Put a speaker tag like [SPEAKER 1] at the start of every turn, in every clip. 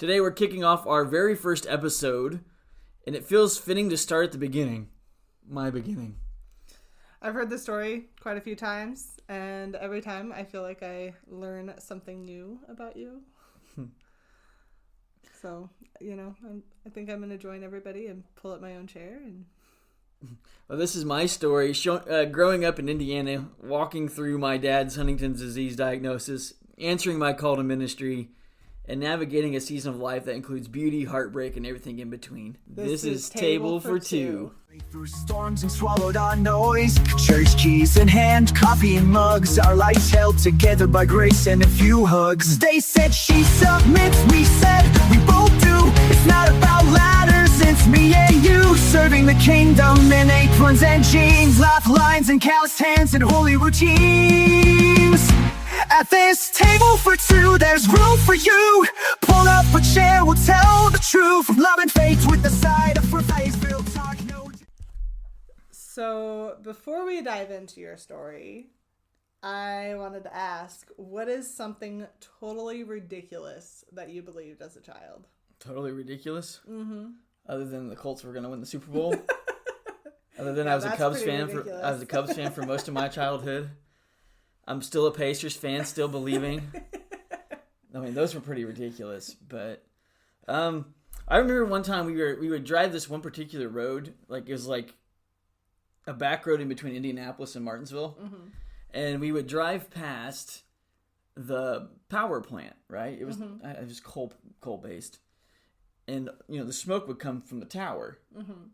[SPEAKER 1] Today we're kicking off our very first episode, and it feels fitting to start at the beginning. My beginning.
[SPEAKER 2] I've heard this story quite a few times, and every time I feel like I learn something new about you. So, I think I'm going to join everybody and pull up my own chair.
[SPEAKER 1] Well, this is my story. Growing up in Indiana, walking through my dad's Huntington's disease diagnosis, answering my call to ministry, and navigating a season of life that includes beauty, heartbreak, and everything in between. This is Table for Two.
[SPEAKER 3] Through storms and swallowed our noise, church keys in hand, coffee and mugs, our lives held together by grace and a few hugs. They said she submits, we said we both do. It's not about ladders, it's me and you, serving the kingdom in aprons and jeans, lifelines and calloused hands and holy routines. At this table for two, there's room for you. Pull up a chair, we'll tell the truth. From love and faith with the side of real talk.
[SPEAKER 2] So, before we dive into your story, I wanted to ask, what is something totally ridiculous that you believed as a child?
[SPEAKER 1] Totally ridiculous?
[SPEAKER 2] Mm-hmm.
[SPEAKER 1] Other than the Colts were going to win the Super Bowl? Other than I was a Cubs fan for most of my childhood. I'm still a Pacers fan, still believing. I mean, those were pretty ridiculous. But I remember one time we would drive this one particular road, like it was like a back road in between Indianapolis and Martinsville,
[SPEAKER 2] mm-hmm.
[SPEAKER 1] and we would drive past the power plant. Right? It was
[SPEAKER 2] mm-hmm.
[SPEAKER 1] it was coal based, and the smoke would come from the tower.
[SPEAKER 2] Mm-hmm.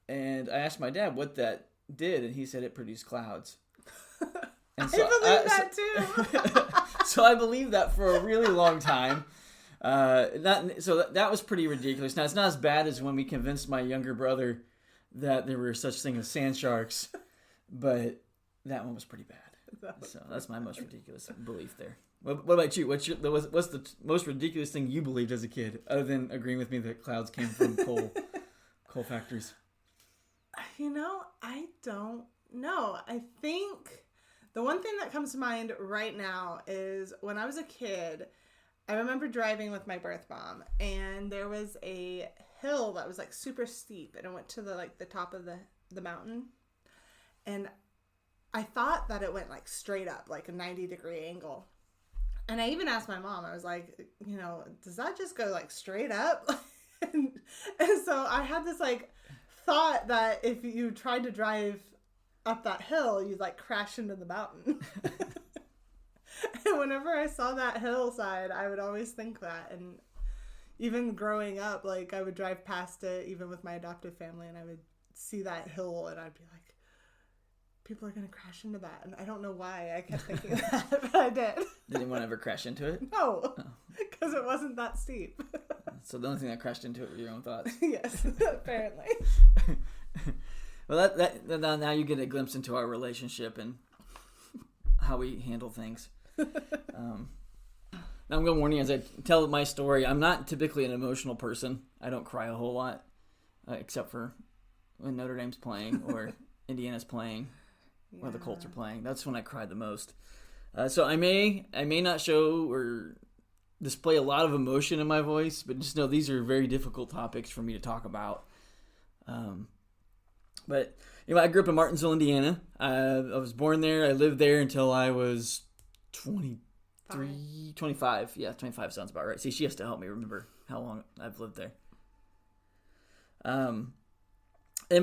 [SPEAKER 1] And I asked my dad what that did, and he said it produced clouds. And
[SPEAKER 2] so I believe that too.
[SPEAKER 1] So I believed that for a really long time. That was pretty ridiculous. Now, it's not as bad as when we convinced my younger brother that there were such things as sand sharks, but that one was pretty bad. So that's my most ridiculous belief there. What about you? What's the most ridiculous thing you believed as a kid, other than agreeing with me that clouds came from coal factories?
[SPEAKER 2] I don't know. I think the one thing that comes to mind right now is when I was a kid, I remember driving with my birth mom, and there was a hill that was like super steep, and it went to the top of the mountain, and I thought that it went like straight up, like a 90-degree angle. And I even asked my mom, I was like, does that just go like straight up? and so I had this like thought that if you tried to drive up that hill, you'd like crash into the mountain. And whenever I saw that hillside, I would always think that. And even growing up, like I would drive past it, even with my adoptive family, and I would see that hill, and I'd be like, people are going to crash into that. And I don't know why I kept thinking that, but I did.
[SPEAKER 1] Did anyone ever crash into it?
[SPEAKER 2] No, because it wasn't that steep.
[SPEAKER 1] So the only thing that crashed into it were your own thoughts.
[SPEAKER 2] Yes, apparently.
[SPEAKER 1] Well, that now you get a glimpse into our relationship and how we handle things. Now I'm going to warn you as I tell my story, I'm not typically an emotional person. I don't cry a whole lot, except for when Notre Dame's playing or Indiana's playing or the Colts are playing. That's when I cry the most. So I may not show or display a lot of emotion in my voice, but just know these are very difficult topics for me to talk about. But I grew up in Martinsville, Indiana. I was born there. I lived there until I was 25. Yeah, 25 sounds about right. See, she has to help me remember how long I've lived there. And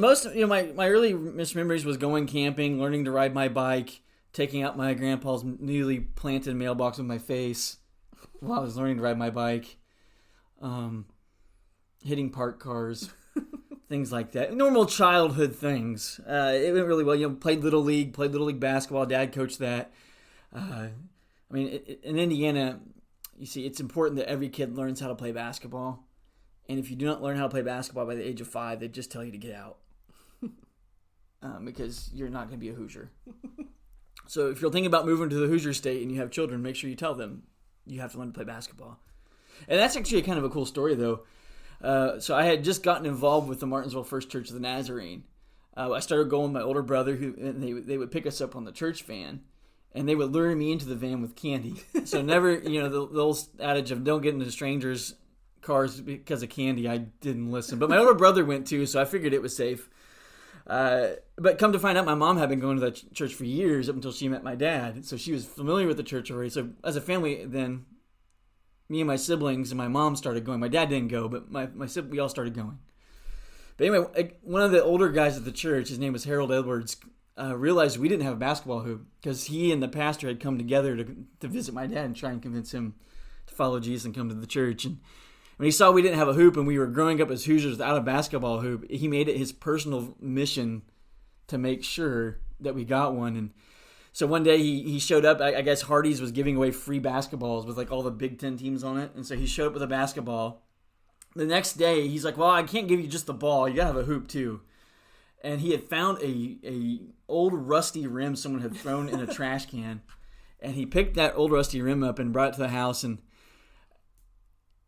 [SPEAKER 1] most, my early memories was going camping, learning to ride my bike, taking out my grandpa's newly planted mailbox with my face while I was learning to ride my bike, hitting parked cars. Things like that. Normal childhood things. It went really well. Played Little League basketball. Dad coached that. In Indiana, you see, it's important that every kid learns how to play basketball. And if you do not learn how to play basketball by the age of 5, they just tell you to get out. Because you're not going to be a Hoosier. So if you're thinking about moving to the Hoosier state and you have children, make sure you tell them you have to learn to play basketball. And that's actually kind of a cool story, though. So I had just gotten involved with the Martinsville First Church of the Nazarene. I started going with my older brother, and they would pick us up on the church van, and they would lure me into the van with candy. So never, the old adage of don't get into strangers' cars because of candy, I didn't listen. But my older brother went too, so I figured it was safe. But come to find out, my mom had been going to that church for years up until she met my dad. So she was familiar with the church already. So as a family, then me and my siblings and my mom started going. My dad didn't go, but we all started going. But anyway, one of the older guys at the church, his name was Harold Edwards, realized we didn't have a basketball hoop because he and the pastor had come together to visit my dad and try and convince him to follow Jesus and come to the church. And when he saw we didn't have a hoop and we were growing up as Hoosiers without a basketball hoop, he made it his personal mission to make sure that we got one. And so one day he showed up. I guess Hardee's was giving away free basketballs with like all the Big Ten teams on it. And so he showed up with a basketball. The next day, he's like, well, I can't give you just the ball. You got to have a hoop too. And he had found a old rusty rim someone had thrown in a trash can. And he picked that old rusty rim up and brought it to the house. And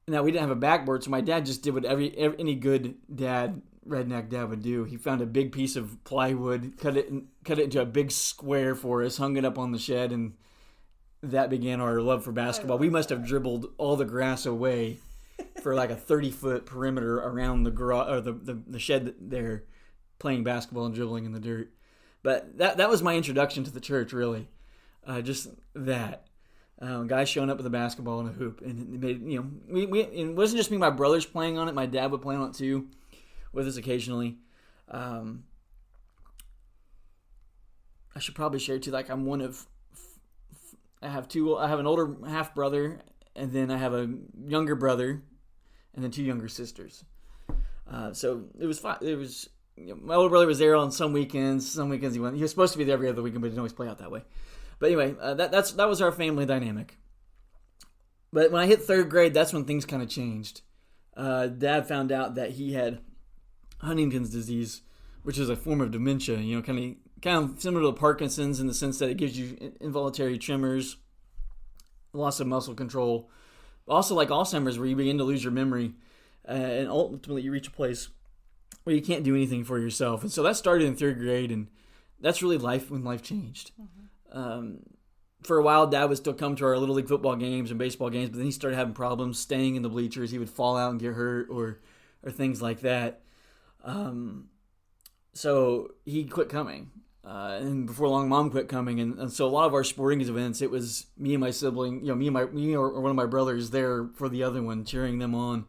[SPEAKER 1] now we didn't have a backboard, so my dad just did what any good redneck dad would do. He found a big piece of plywood, cut it into a big square for us, hung it up on the shed, and that began our love for basketball. We must have dribbled all the grass away for like a 30-foot perimeter around the garage or the shed there, playing basketball and dribbling in the dirt. But that was my introduction to the church, really. Just that. Guys showing up with a basketball and a hoop, and it made, it wasn't just me, my brothers playing on it. My dad would play on it too, with us occasionally. I should probably share too. Like I'm one of, I have an older half brother, and then I have a younger brother, and then 2 younger sisters. So it was fun. It was my older brother was there on some weekends. Some weekends he was supposed to be there every other weekend, but it didn't always play out that way. But anyway, that was our family dynamic. But when I hit 3rd grade, that's when things kind of changed. Dad found out that he had Huntington's disease, which is a form of dementia. Kind of similar to Parkinson's in the sense that it gives you involuntary tremors, loss of muscle control. Also, like Alzheimer's, where you begin to lose your memory, and ultimately you reach a place where you can't do anything for yourself. And so that started in 3rd grade, and that's really when life changed. Mm-hmm. For a while, Dad would still come to our Little League football games and baseball games, but then he started having problems staying in the bleachers. He would fall out and get hurt or things like that. So he quit coming. And before long, Mom quit coming. And so a lot of our sporting events, it was me and my sibling, me or one of my brothers there for the other one, cheering them on.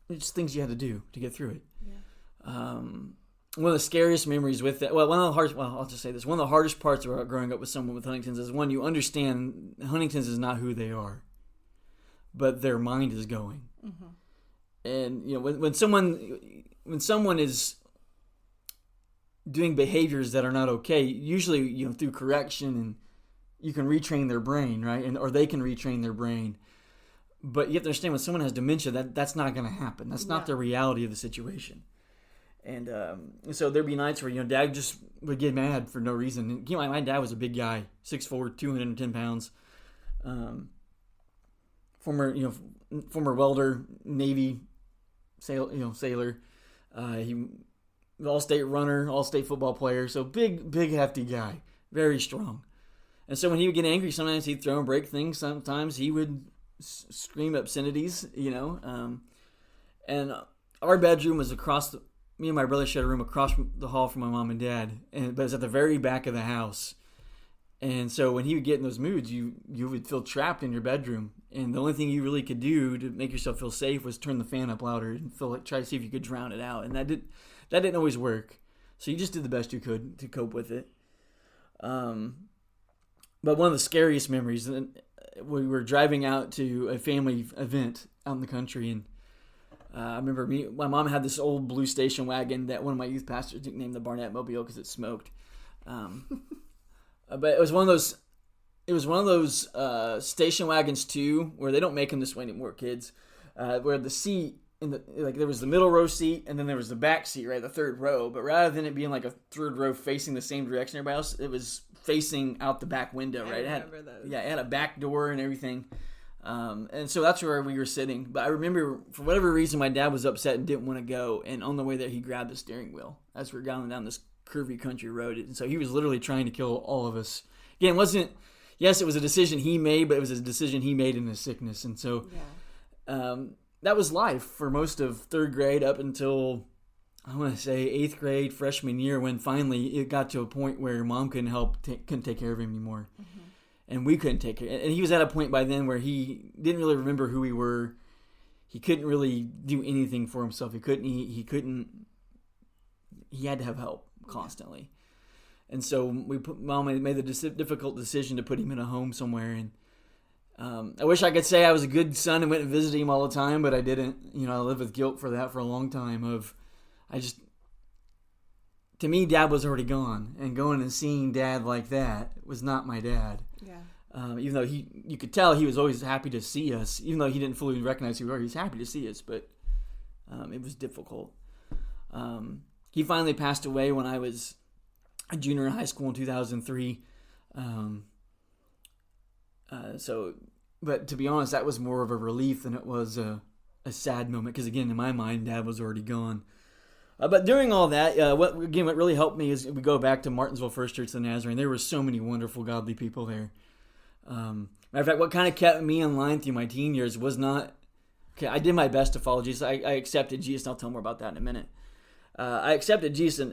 [SPEAKER 1] It's just things you had to do to get through it. Yeah. One of the scariest memories with that, I'll just say this. One of the hardest parts about growing up with someone with Huntington's is, one, you understand Huntington's is not who they are, but their mind is going. Mm-hmm. And, when someone is doing behaviors that are not okay, usually, through correction, and you can retrain their brain, right? Or they can retrain their brain. But you have to understand, when someone has dementia, that's not going to happen. That's not the reality of the situation. And so there'd be nights where, Dad just would get mad for no reason. And, my dad was a big guy, 6'4", 210 pounds. Former welder, Navy sailor. He all-state runner, all-state football player. So big, hefty guy, very strong. And so when he would get angry, sometimes he'd throw and break things. Sometimes he would scream obscenities, And our bedroom was across me and my brother shared a room across the hall from my mom and dad, but it was at the very back of the house. And so when he would get in those moods, you would feel trapped in your bedroom, and the only thing you really could do to make yourself feel safe was turn the fan up louder and try to see if you could drown it out. And that didn't always work. So you just did the best you could to cope with it. But one of the scariest memories, we were driving out to a family event out in the country, and I remember my mom had this old blue station wagon that one of my youth pastors nicknamed the Barnett Mobile because it smoked. But it was one of those station wagons too, where they don't make them this way anymore, kids. Where the seat there was the middle row seat, and then there was the back seat, right, the 3rd row. But rather than it being like a 3rd row facing the same direction everybody else, it was facing out the back window, right?
[SPEAKER 2] I remember those.
[SPEAKER 1] Yeah, it had a back door and everything. And so that's where we were sitting. But I remember, for whatever reason, my dad was upset and didn't want to go. And on the way there, he grabbed the steering wheel as we're going down this curvy country road. And so he was literally trying to kill all of us. Again, yes, it was a decision he made, but it was a decision he made in his sickness. And so that was life for most of third grade up until, I want to say, 8th grade, freshman year, when finally it got to a point where Mom couldn't take care of him anymore. Mm-hmm. And we couldn't take care. And he was at a point by then where he didn't really remember who we were. He couldn't really do anything for himself. He had to have help constantly. And so Mom made the difficult decision to put him in a home somewhere. And I wish I could say I was a good son and went and visited him all the time, but I didn't. I lived with guilt for that for a long time. To me, Dad was already gone, and going and seeing Dad like that was not my dad. Yeah. Even though you could tell he was always happy to see us, even though he didn't fully recognize who we were, he was happy to see us, but it was difficult. He finally passed away when I was a junior in high school in 2003. But to be honest, that was more of a relief than it was a sad moment, because again, in my mind, Dad was already gone. But during all that, what really helped me is we go back to Martinsville First Church of the Nazarene. There were so many wonderful, godly people there. Matter of fact, what kind of kept me in line through my teen years was not... Okay, I did my best to follow Jesus. I accepted Jesus, and I'll tell more about that in a minute. I accepted Jesus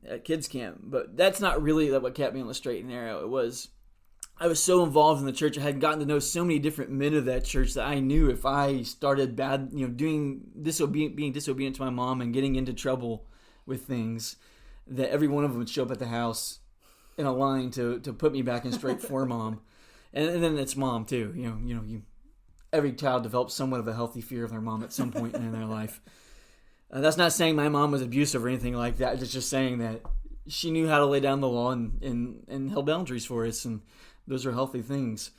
[SPEAKER 1] at kids camp, but that's not really what kept me on the straight and narrow. I was so involved in the church. I had gotten to know so many different men of that church that I knew if I started being disobedient to my mom and getting into trouble with things, that every one of them would show up at the house in a line to put me back in straight for Mom. And then it's Mom too. Every child develops somewhat of a healthy fear of their mom at some point in their life. That's not saying my mom was abusive or anything like that. It's just saying that she knew how to lay down the law and held boundaries for us, and those are healthy things.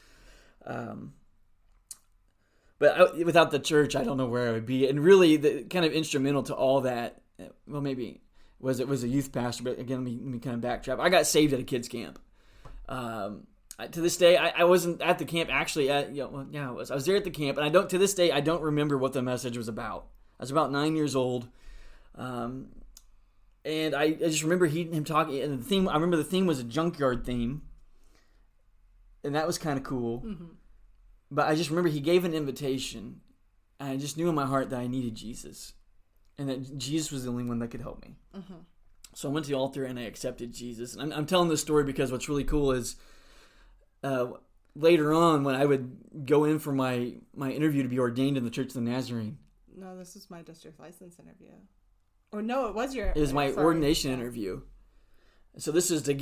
[SPEAKER 1] But without the church, I don't know where I would be. And really, the kind of instrumental to all that, well, maybe it was a youth pastor. But again, let me kind of backtrack. I got saved at a kids camp. To this day, I wasn't at the camp actually. I was there at the camp, and to this day I don't remember what the message was about. I was about 9 years old, and I just remember him talking. And the theme, I remember the theme was a junkyard theme. And that was kind of cool. Mm-hmm. But I just remember he gave an invitation. And I just knew in my heart that I needed Jesus. And that Jesus was the only one that could help me. Mm-hmm. So I went to the altar and I accepted Jesus. And I'm telling this story because what's really cool is later on when I would go in for my interview to be ordained in the Church of the Nazarene.
[SPEAKER 2] No, this is my district license interview. Or no, it was your...
[SPEAKER 1] It was my ordination interview. So this is to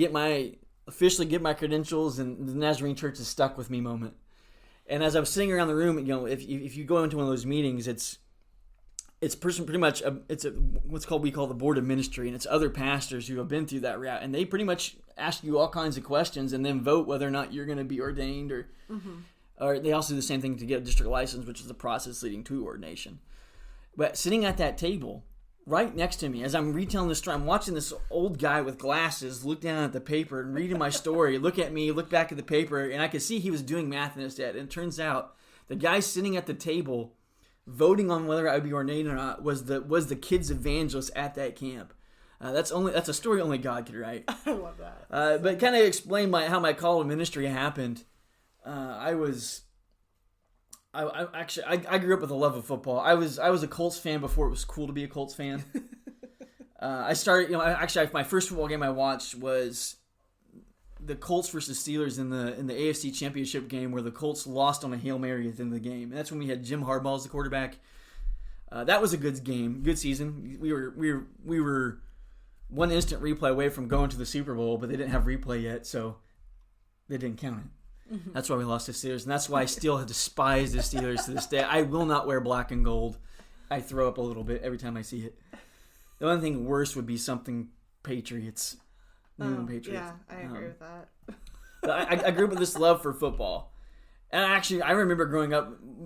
[SPEAKER 1] officially get my credentials, and the Nazarene Church is stuck with me moment. And as I was sitting around the room, if you go into one of those meetings, it's pretty much we call the board of ministry, and it's other pastors who have been through that route, and they pretty much ask you all kinds of questions and then vote whether or not you're going to be ordained, or they also do the same thing to get a district license, which is the process leading to ordination. But sitting at that table, right next to me, as I'm retelling this story, I'm watching this old guy with glasses look down at the paper and reading my story, look at me, look back at the paper, and I could see he was doing math in his head. And it turns out the guy sitting at the table voting on whether I would be ordained or not was the kids evangelist at that camp. That's a story only God could write.
[SPEAKER 2] I love that.
[SPEAKER 1] But kind of explain how my call to ministry happened. I grew up with a love of football. I was a Colts fan before it was cool to be a Colts fan. I started, my first football game I watched was the Colts versus Steelers in the AFC Championship game, where the Colts lost on a Hail Mary at the end of the game. And that's when we had Jim Harbaugh as the quarterback. That was a good game, good season. We were one instant replay away from going to the Super Bowl, but they didn't have replay yet, so they didn't count it. Mm-hmm. That's why we lost to the Steelers, and that's why I still despise the Steelers to this day. I will not wear black and gold. I throw up a little bit every time I see it. The only thing worse would be something Patriots. Patriots.
[SPEAKER 2] Yeah, I agree with that.
[SPEAKER 1] I grew up with this love for football. And actually, I remember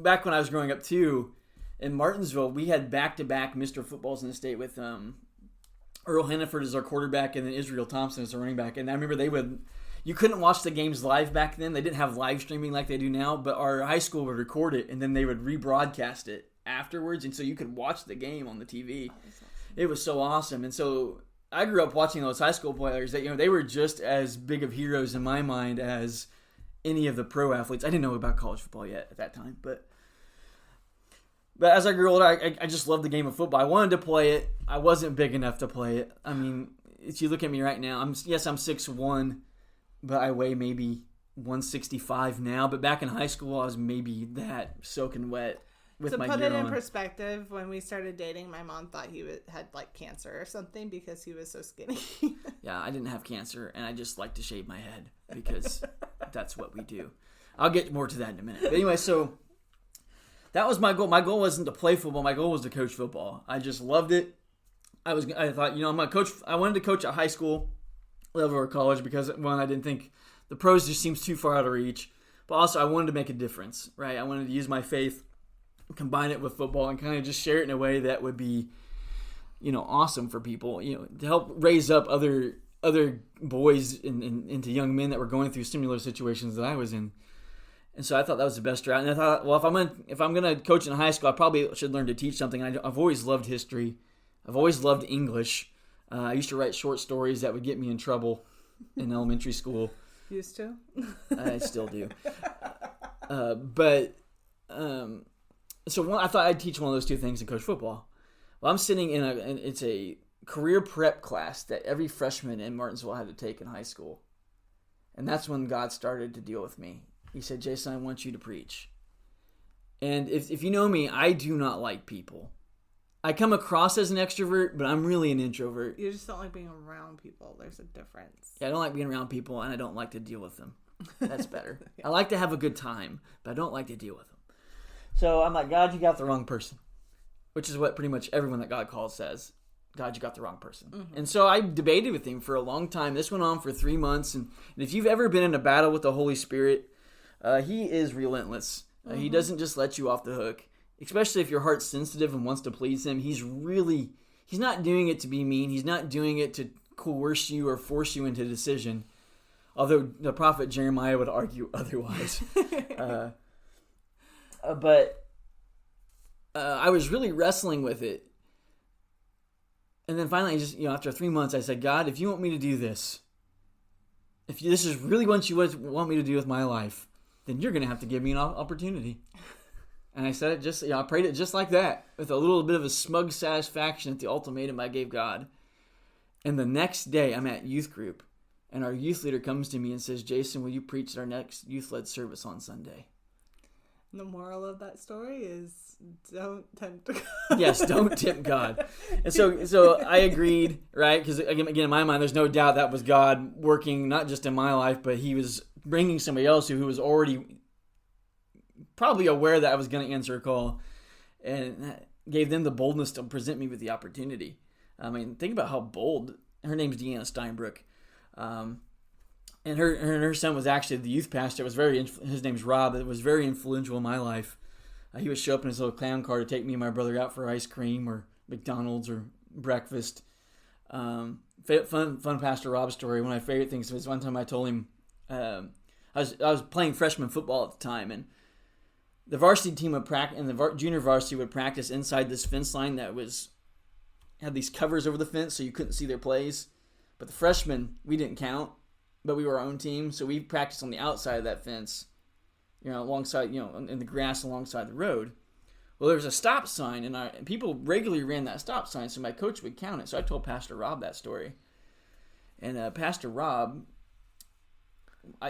[SPEAKER 1] back when I was growing up too, in Martinsville, we had back-to-back Mr. Footballs in the state with Earl Hannaford as our quarterback and then Israel Thompson as our running back. And I remember you couldn't watch the games live back then. They didn't have live streaming like they do now, but our high school would record it and then they would rebroadcast it afterwards, and so you could watch the game on the TV. It was so awesome. And so I grew up watching those high school players that they were just as big of heroes in my mind as any of the pro athletes. I didn't know about college football yet at that time, but as I grew older, I just loved the game of football. I wanted to play it. I wasn't big enough to play it. I mean, if you look at me right now, I'm 6'1", but I weigh maybe 165 now. But back in high school, I was maybe that soaking wet with my gear on. To put it in
[SPEAKER 2] perspective, when we started dating, my mom thought he had like cancer or something because he was so skinny.
[SPEAKER 1] Yeah, I didn't have cancer, and I just like to shave my head because that's what we do. I'll get more to that in a minute. But anyway, so that was my goal. My goal wasn't to play football. My goal was to coach football. I just loved it. I thought, I'm going to coach. I wanted to coach at high school level or college because, one, I didn't think the pros just seems too far out of reach. But also, I wanted to make a difference, right? I wanted to use my faith, combine it with football, and kind of just share it in a way that would be, awesome for people, to help raise up other boys into young men that were going through similar situations that I was in. And so I thought that was the best route. And I thought, well, if I'm gonna coach in high school, I probably should learn to teach something. I've always loved history. I've always loved English. I used to write short stories that would get me in trouble in elementary school.
[SPEAKER 2] Used to?
[SPEAKER 1] I still do. So I thought I'd teach one of those two things and coach football. Well, I'm sitting it's a career prep class that every freshman in Martinsville had to take in high school. And that's when God started to deal with me. He said, Jason, I want you to preach. And if you know me, I do not like people. I come across as an extrovert, but I'm really an introvert.
[SPEAKER 2] You just don't like being around people. There's a difference.
[SPEAKER 1] Yeah, I don't like being around people, and I don't like to deal with them. That's better. Yeah. I like to have a good time, but I don't like to deal with them. So I'm like, God, you got the wrong person. Which is what pretty much everyone that God calls says. God, you got the wrong person. Mm-hmm. And so I debated with him for a long time. This went on for 3 months. And if you've ever been in a battle with the Holy Spirit, he is relentless. Mm-hmm. He doesn't just let you off the hook. Especially if your heart's sensitive and wants to please him. He's not doing it to be mean. He's not doing it to coerce you or force you into a decision. Although the prophet Jeremiah would argue otherwise. But I was really wrestling with it. And then finally, after 3 months, I said, God, if you want me to do this, if this is really what you want me to do with my life, then you're going to have to give me an opportunity. And I said it I prayed it just like that, with a little bit of a smug satisfaction at the ultimatum I gave God. And the next day, I'm at youth group, and our youth leader comes to me and says, Jason, will you preach at our next youth-led service on Sunday?
[SPEAKER 2] And the moral of that story is don't tempt God.
[SPEAKER 1] Yes, don't tempt God. And so I agreed, right? Because again, in my mind, there's no doubt that was God working, not just in my life, but he was bringing somebody else who was already probably aware that I was going to answer a call, and gave them the boldness to present me with the opportunity. I mean, think about how bold. Her name's Deanna Steinbrook. And her son was actually the youth pastor. His name's Rob. It was very influential in my life. He would show up in his little clown car to take me and my brother out for ice cream or McDonald's or breakfast. Fun Pastor Rob story. One of my favorite things was one time I told him I was playing freshman football at the time, and the varsity team would practice, and the junior varsity would practice inside this fence line that had these covers over the fence so you couldn't see their plays. But the freshmen, we didn't count, but we were our own team, so we practiced on the outside of that fence, alongside, in the grass alongside the road. Well, there was a stop sign, and people regularly ran that stop sign, so my coach would count it. So I told Pastor Rob that story. And Pastor Rob,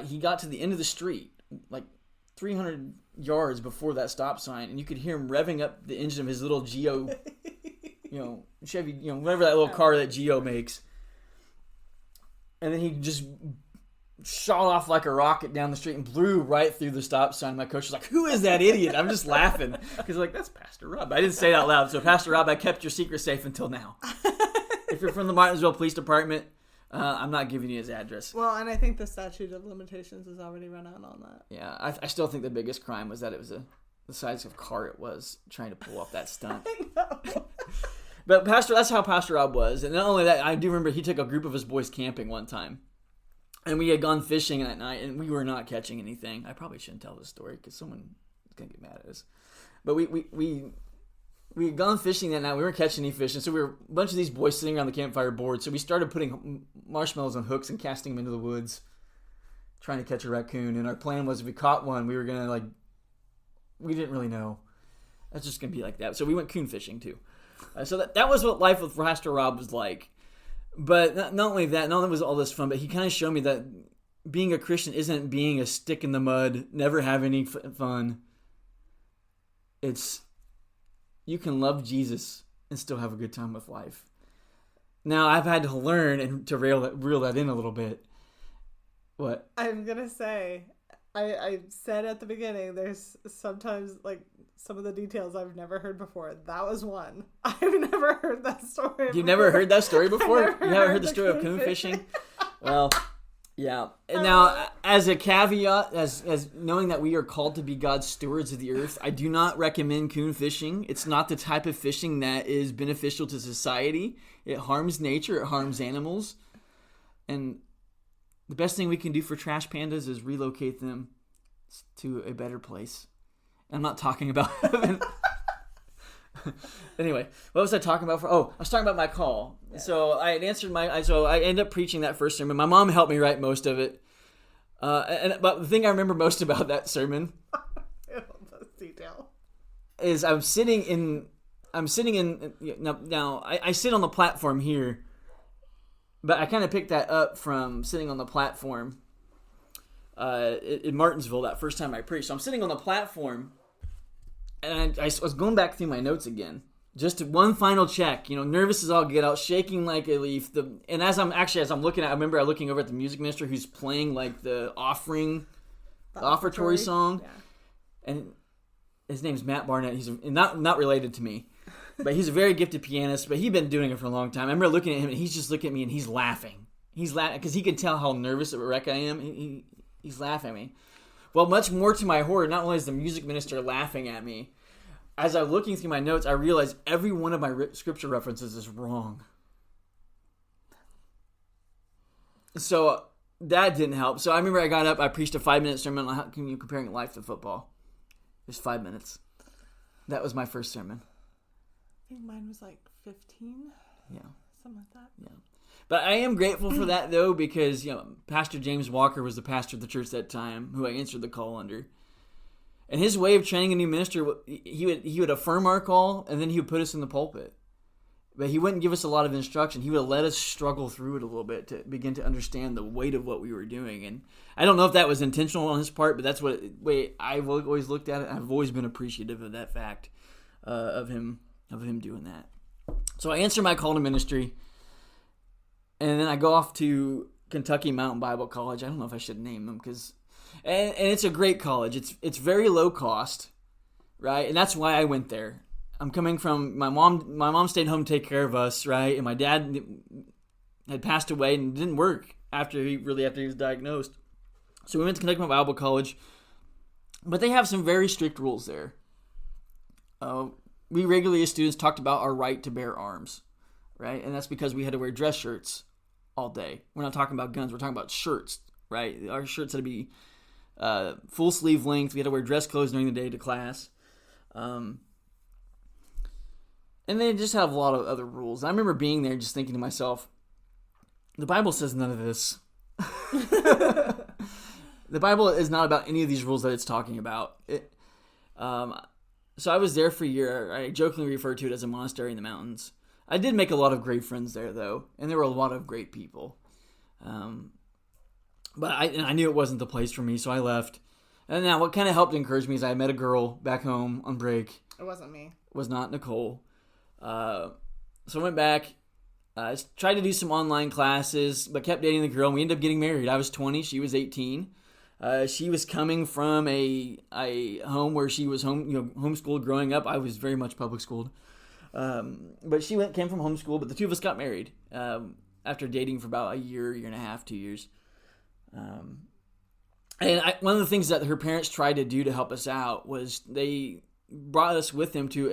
[SPEAKER 1] he got to the end of the street, like 300 yards before that stop sign, and you could hear him revving up the engine of his little Geo, Chevy, whatever that little car that Geo makes. And then he just shot off like a rocket down the street and blew right through the stop sign. My coach was like, who is that idiot? I'm just laughing. Because that's Pastor Rob. I didn't say it out loud. So Pastor Rob, I kept your secret safe until now. If you're from the Martinsville Police Department, I'm not giving you his address.
[SPEAKER 2] Well, and I think the statute of limitations has already run out on that.
[SPEAKER 1] Yeah, I still think the biggest crime was that it was the size of car it was trying to pull off that stunt.
[SPEAKER 2] I know.
[SPEAKER 1] But that's how Pastor Rob was. And not only that, I do remember he took a group of his boys camping one time. And we had gone fishing that night, and we were not catching anything. I probably shouldn't tell this story because someone is going to get mad at us. But we had gone fishing that night. We weren't catching any fish. And so we were a bunch of these boys sitting around the campfire board. So we started putting marshmallows on hooks and casting them into the woods. trying to catch a raccoon, and our plan was if we caught one, we were gonna we didn't really know. That's just gonna be like that. So we went coon fishing too. So that was what life with Pastor Rob was like. But not only that, not only was all this fun, but he kind of showed me that being a Christian isn't being a stick in the mud, never have any fun. It's you can love Jesus and still have a good time with life. Now, I've had to learn and to reel that in a little bit. What?
[SPEAKER 2] I'm going to say, I said at the beginning, there's sometimes, some of the details I've never heard before. That was one. I've never heard that story before.
[SPEAKER 1] You've never heard that story before? You haven't heard the story of coon fishing? Well, yeah. And now, as a caveat, as knowing that we are called to be God's stewards of the earth, I do not recommend coon fishing. It's not the type of fishing that is beneficial to society. It harms nature. It harms animals. And the best thing we can do for trash pandas is relocate them to a better place. I'm not talking about heaven. Anyway, what was I talking about? I was talking about my call. Yes. So I had answered so I ended up preaching that first sermon. My mom helped me write most of it. But the thing I remember most about that sermon is I'm sitting in. Now I sit on the platform here, but I kind of picked that up from sitting on the platform in Martinsville that first time I preached. So I'm sitting on the platform, and I was going back through my notes again. Just one final check, nervous as all get out, shaking like a leaf. And as I'm looking at, I remember looking over at the music minister who's playing the offertory song, yeah. And his name's Matt Barnett. He's not related to me, but he's a very gifted pianist. But he'd been doing it for a long time. I remember looking at him, and he's just looking at me, and he's laughing. He's laughing because he could tell how nervous of a wreck I am. He's laughing at me. Well, much more to my horror, not only is the music minister laughing at me, as I'm looking through my notes, I realized every one of my scripture references is wrong. So that didn't help. So I remember I got up, I preached a 5-minute sermon on how can you comparing life to football. It was 5 minutes. That was my first sermon.
[SPEAKER 2] I think mine was 15.
[SPEAKER 1] Yeah.
[SPEAKER 2] Something like that.
[SPEAKER 1] Yeah. But I am grateful for that, though, because Pastor James Walker was the pastor of the church that time, who I answered the call under. And his way of training a new minister, he would affirm our call, and then he would put us in the pulpit. But he wouldn't give us a lot of instruction. He would let us struggle through it a little bit to begin to understand the weight of what we were doing. And I don't know if that was intentional on his part, but that's the way I've always looked at it. I've always been appreciative of that fact, of him doing that. So I answer my call to ministry. And then I go off to Kentucky Mountain Bible College. I don't know if I should name them and it's a great college. It's very low cost, right? And that's why I went there. I'm coming from my mom. My mom stayed home to take care of us, right? And my dad had passed away and didn't work after he was diagnosed. So we went to Kentucky Mountain Bible College, but they have some very strict rules there. We regularly as students talked about our right to bear arms, right? And that's because we had to wear dress shirts all day. We're not talking about guns. We're talking about shirts, right? Our shirts had to be full sleeve length. We had to wear dress clothes during the day to class. And they just have a lot of other rules. I remember being there just thinking to myself, the Bible says none of this. The Bible is not about any of these rules that it's talking about. So I was there for a year. I jokingly refer to it as a monastery in the mountains. I did make a lot of great friends there, though, and there were a lot of great people. But I knew it wasn't the place for me, so I left. And now what kind of helped encourage me is I met a girl back home on break.
[SPEAKER 2] It wasn't me.
[SPEAKER 1] It was not Nicole. So I went back, tried to do some online classes, but kept dating the girl, and we ended up getting married. I was 20, she was 18. She was coming from a home where she was homeschooled growing up. I was very much public schooled. But she came from homeschool, but the two of us got married after dating for about a year and a half, 2 years. One of the things that her parents tried to do to help us out was they brought us with them to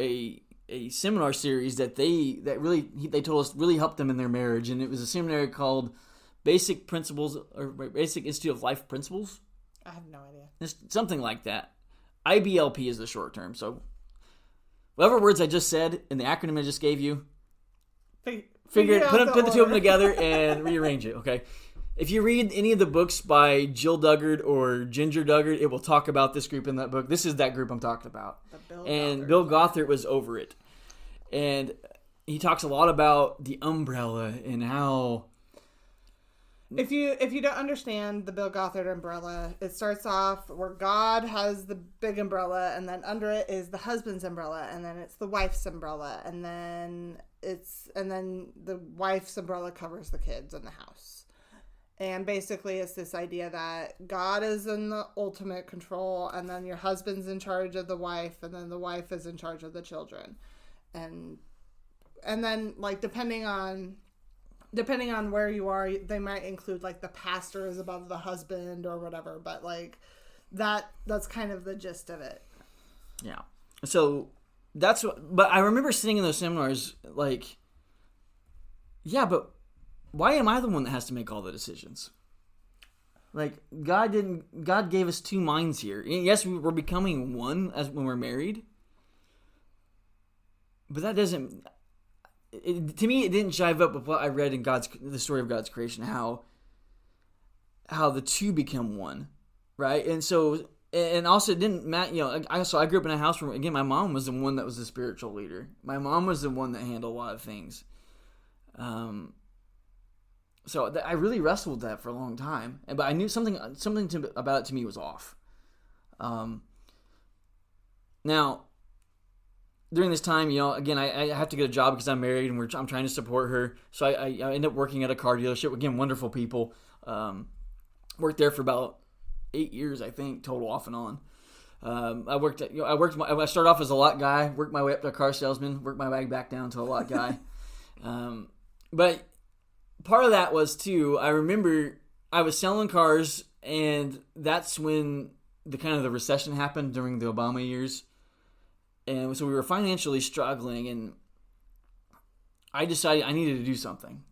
[SPEAKER 1] a seminar series that they told us really helped them in their marriage, and it was a seminary called Basic Principles or Basic Institute of Life Principles.
[SPEAKER 2] I have no idea.
[SPEAKER 1] It's something like that. IBLP is the short term. So whatever words I just said and the acronym I just gave you, put the two of them together and rearrange it. Okay. if you read any of the books by Jill Duggard or Ginger Duggard, it will talk about this group in that book. This is that group I'm talking about. Bill Gothard was over it. And he talks a lot about the umbrella and how...
[SPEAKER 2] If you don't understand the Bill Gothard umbrella, it starts off where God has the big umbrella, and then under it is the husband's umbrella, and then it's the wife's umbrella, and then the wife's umbrella covers the kids in the house. And basically it's this idea that God is in the ultimate control, and then your husband's in charge of the wife, and then the wife is in charge of the children. And then, like, depending on where you are, they might include, like, the pastor is above the husband or whatever, but, like, that's kind of the gist of it.
[SPEAKER 1] Yeah. So but I remember sitting in those seminars, like, yeah, but why am I the one that has to make all the decisions? Like, God gave us two minds here. Yes, we're becoming one when we're married, but that doesn't... to me, it didn't jive up with what I read in the story of God's creation, how the two become one, right? And so, and also it didn't matter, I grew up in a house where, again, my mom was the one that was the spiritual leader. My mom was the one that handled a lot of things. So I really wrestled with that for a long time, but I knew something about it to me was off. Now, during this time, again, I have to get a job because I'm married and I'm trying to support her. So I end up working at a car dealership. Again, wonderful people. Worked there for about 8 years, I think, total, off and on. I started off as a lot guy, worked my way up to a car salesman, worked my way back down to a lot guy. But part of that was too, I remember I was selling cars, and that's when the recession happened during the Obama years. And so we were financially struggling, and I decided I needed to do something.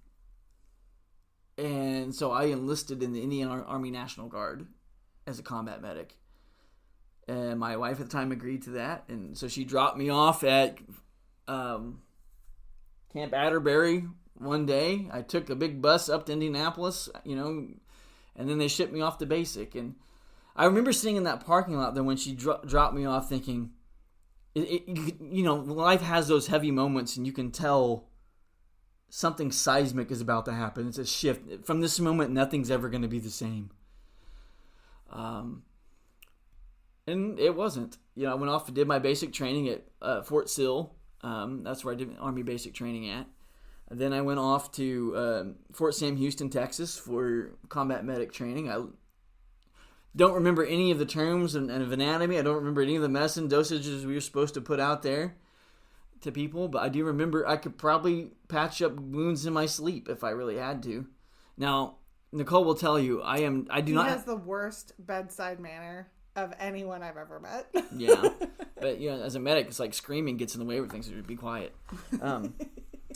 [SPEAKER 1] And so I enlisted in the Indian Army National Guard as a combat medic. And my wife at the time agreed to that. And so she dropped me off at Camp Atterbury one day. I took a big bus up to Indianapolis, and then they shipped me off to basic. And I remember sitting in that parking lot there when she dropped me off thinking, life has those heavy moments, and you can tell something seismic is about to happen. It's a shift. From this moment, nothing's ever going to be the same. And it wasn't. I went off and did my basic training at Fort Sill. That's where I did Army basic training at. And then I went off to Fort Sam Houston, Texas for combat medic training. I don't remember any of the terms of anatomy. I don't remember any of the medicine dosages we were supposed to put out there to people. But I do remember I could probably patch up wounds in my sleep if I really had to. Now, Nicole will tell you, he has
[SPEAKER 2] the worst bedside manner of anyone I've ever met.
[SPEAKER 1] Yeah. But, as a medic, it's like screaming gets in the way of things, so be quiet.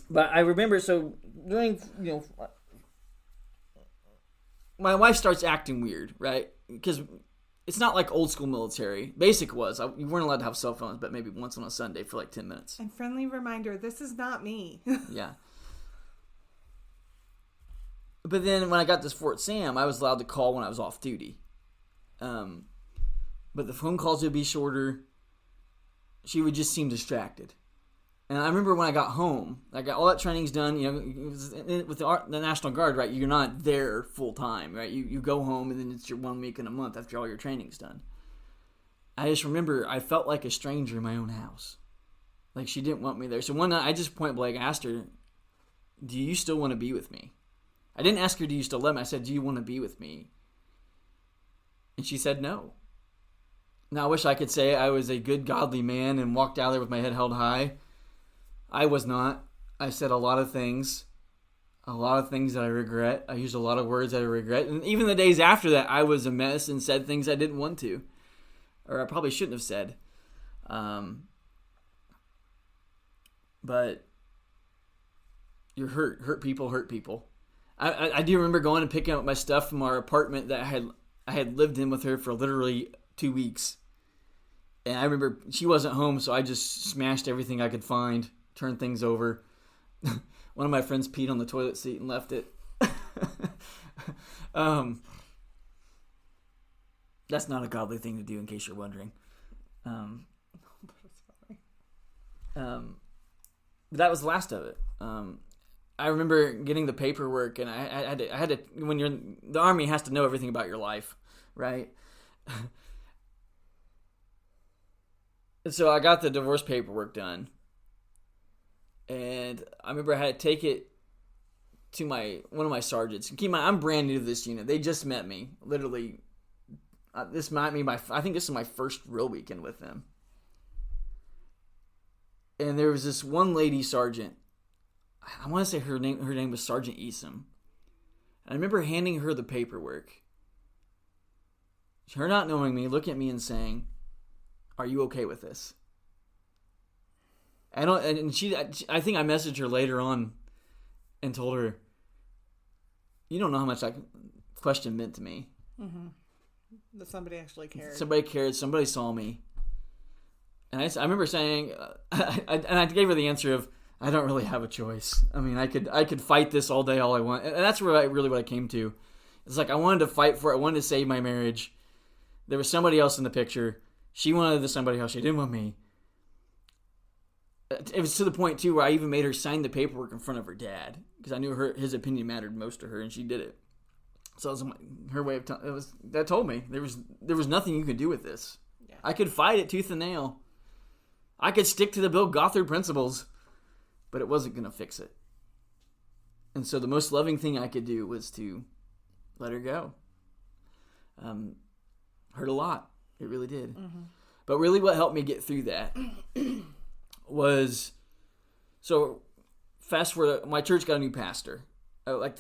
[SPEAKER 1] But I remember, so during, my wife starts acting weird, right? Because it's not like old school military. Basic was. You weren't allowed to have cell phones, but maybe once on a Sunday for like 10 minutes.
[SPEAKER 2] And friendly reminder, this is not me.
[SPEAKER 1] Yeah. But then when I got to Fort Sam, I was allowed to call when I was off duty. But the phone calls would be shorter. She would just seem distracted. And I remember when I got home, I got all that training's done. With the National Guard, right? You're not there full time, right? You go home, and then it's your 1 week in a month after all your training's done. I just remember I felt like a stranger in my own house. Like she didn't want me there. So one night I just point blank asked her, "Do you still want to be with me?" I didn't ask her, "Do you still love me?" I said, "Do you want to be with me?" And she said no. Now I wish I could say I was a good godly man and walked out there with my head held high. I was not. I said a lot of things that I regret. I used a lot of words that I regret. And even the days after that, I was a mess and said things I didn't want to. Or I probably shouldn't have said. But you're hurt. Hurt people. I do remember going and picking up my stuff from our apartment that I had lived in with her for literally 2 weeks. And I remember she wasn't home, so I just smashed everything I could find. Turned things over. One of my friends peed on the toilet seat and left it. That's not a godly thing to do, in case you're wondering. That was the last of it. I remember getting the paperwork, and I had to. When you're the Army, has to know everything about your life, right? And so I got the divorce paperwork done, and I remember I had to take it to one of my sergeants. And keep in mind, I'm brand new to this unit. They just met me, literally. This might be I think this is my first real weekend with them. And there was this one lady sergeant. I want to say her name was Sergeant Easom. And I remember handing her the paperwork. Her not knowing me, looking at me and saying, "Are you okay with this?" I think I messaged her later on and told her, "You don't know how much that question meant to me."
[SPEAKER 2] Mm-hmm. That somebody actually cared.
[SPEAKER 1] Somebody cared. Somebody saw me. And I remember saying, I gave her the answer of, I don't really have a choice. I mean, I could fight this all day, all I want. And that's what I came to. It's like I wanted to fight for it. I wanted to save my marriage. There was somebody else in the picture. She wanted somebody else. She didn't want me. It was to the point, too, where I even made her sign the paperwork in front of her dad. Because I knew his opinion mattered most to her, and she did it. So it was her way of that told me there was nothing you could do with this. Yeah. I could fight it tooth and nail. I could stick to the Bill Gothard principles, but it wasn't going to fix it. And so the most loving thing I could do was to let her go. Hurt a lot. It really did. Mm-hmm. But really what helped me get through that was, so fast forward, my church got a new pastor. The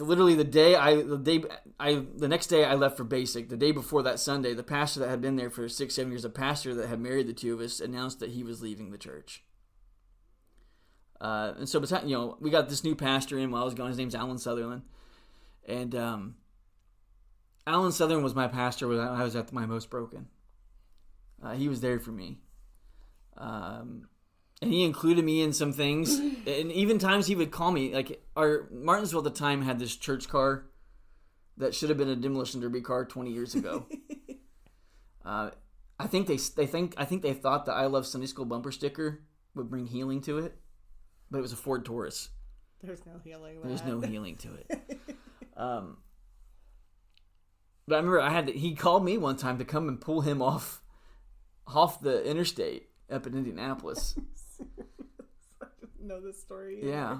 [SPEAKER 1] next day I left for basic. The day before that Sunday, the pastor that had been there for 6-7 years, a pastor that had married the two of us, announced that he was leaving the church. And so, we got this new pastor in while I was gone. His name's Alan Sutherland. And Alan Sutherland was my pastor when I was at my most broken. He was there for me. And he included me in some things. And even times he would call me. Like, our Martinsville at the time had this church car that should have been a demolition derby car 20 years ago. I think they thought the I Love Sunday School bumper sticker would bring healing to it. But it was a Ford Taurus.
[SPEAKER 2] There's no healing.
[SPEAKER 1] There's no healing to it. But I remember he called me one time to come and pull him off the interstate up in Indianapolis.
[SPEAKER 2] I didn't know this story either.
[SPEAKER 1] Yeah.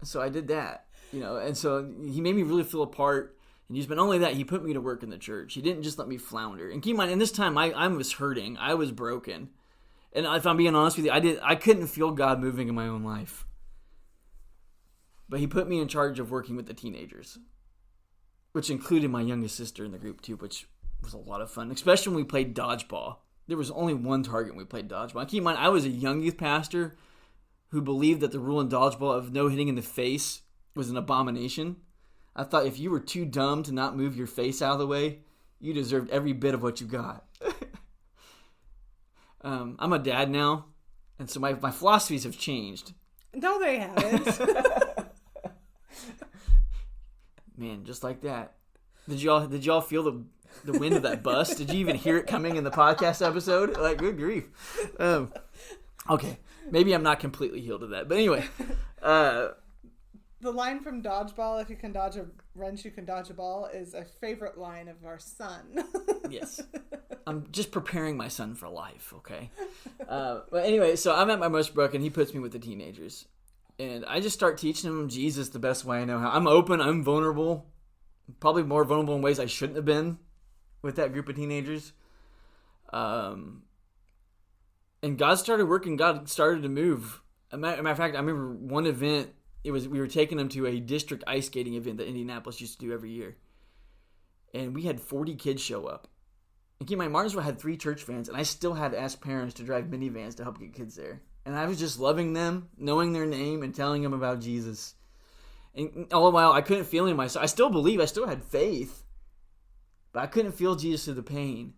[SPEAKER 1] So I did that, and so he made me really feel a part. And not only that, he put me to work in the church. He didn't just let me flounder. And keep in mind, in this time, I was hurting. I was broken. And if I'm being honest with you, I couldn't feel God moving in my own life. But he put me in charge of working with the teenagers, which included my youngest sister in the group too, which was a lot of fun, especially when we played dodgeball. There was only one target when we played dodgeball. Keep in mind, I was a young youth pastor who believed that the rule in dodgeball of no hitting in the face was an abomination. I thought if you were too dumb to not move your face out of the way, you deserved every bit of what you got. I'm a dad now, and so my philosophies have changed.
[SPEAKER 2] No, they haven't.
[SPEAKER 1] Man, just like that. Did y'all feel the wind of that bus? Did you even hear it coming in the podcast episode? Like, good grief. Okay, maybe I'm not completely healed of that, but anyway.
[SPEAKER 2] The line from Dodgeball, if you can dodge a wrench, you can dodge a ball, is a favorite line of our son.
[SPEAKER 1] Yes. I'm just preparing my son for life, okay? But anyway, so I'm at my most broken. He puts me with the teenagers. And I just start teaching them Jesus the best way I know how. I'm open. I'm vulnerable. Probably more vulnerable in ways I shouldn't have been with that group of teenagers. And God started working. God started to move. As a matter of fact, I remember one event. We were taking them to a district ice skating event that Indianapolis used to do every year. And we had 40 kids show up. And keep in mind, Martinsville had 3 church vans, and I still had to ask parents to drive minivans to help get kids there. And I was just loving them, knowing their name, and telling them about Jesus. And all the while, I couldn't feel in myself. I still believe, I still had faith. But I couldn't feel Jesus through the pain.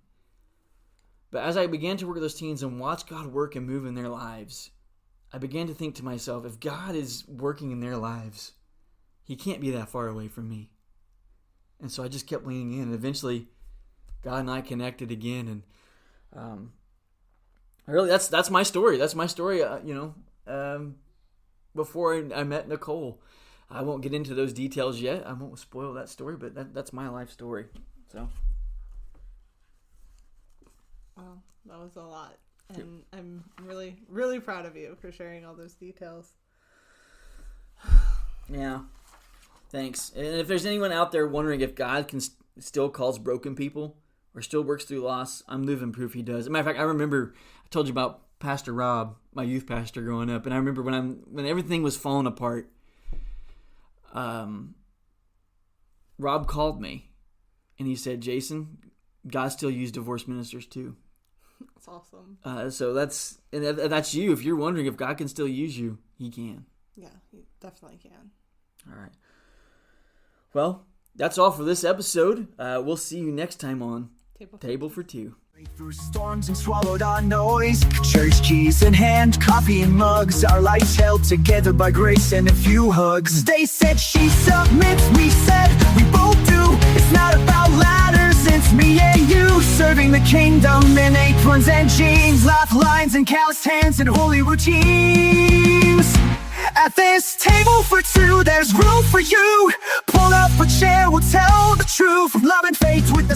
[SPEAKER 1] But as I began to work with those teens and watch God work and move in their lives, I began to think to myself, if God is working in their lives, he can't be that far away from me. And so I just kept leaning in. And eventually, God and I connected again. And really, that's my story. That's my story, before I met Nicole. I won't get into those details yet. I won't spoil that story, but that's my life story. So.
[SPEAKER 2] Wow, that was a lot. And I'm really, really proud of you for sharing all those details.
[SPEAKER 1] Yeah. Thanks. And if there's anyone out there wondering if God can still calls broken people or still works through loss, I'm living proof he does. As a matter of fact, I remember I told you about Pastor Rob, my youth pastor growing up, and I remember when everything was falling apart, Rob called me and he said, "Jason, God still used divorce ministers too."
[SPEAKER 2] That's awesome.
[SPEAKER 1] So that's you. If you're wondering if God can still use you, he can.
[SPEAKER 2] Yeah, he definitely can.
[SPEAKER 1] All right. Well, that's all for this episode. We'll see you next time on Table for Two.
[SPEAKER 3] Through storms and swallowed our noise, church keys in hand, coffee and mugs, our lives held together by grace and a few hugs. They said she submits, we said we both do. It's not about ladders, it's me and you, serving the kingdom in aprons and jeans, laugh lines and calloused hands and holy routines. At this table for two, there's room for you. Pull up a chair, we'll tell the truth of love and faith with the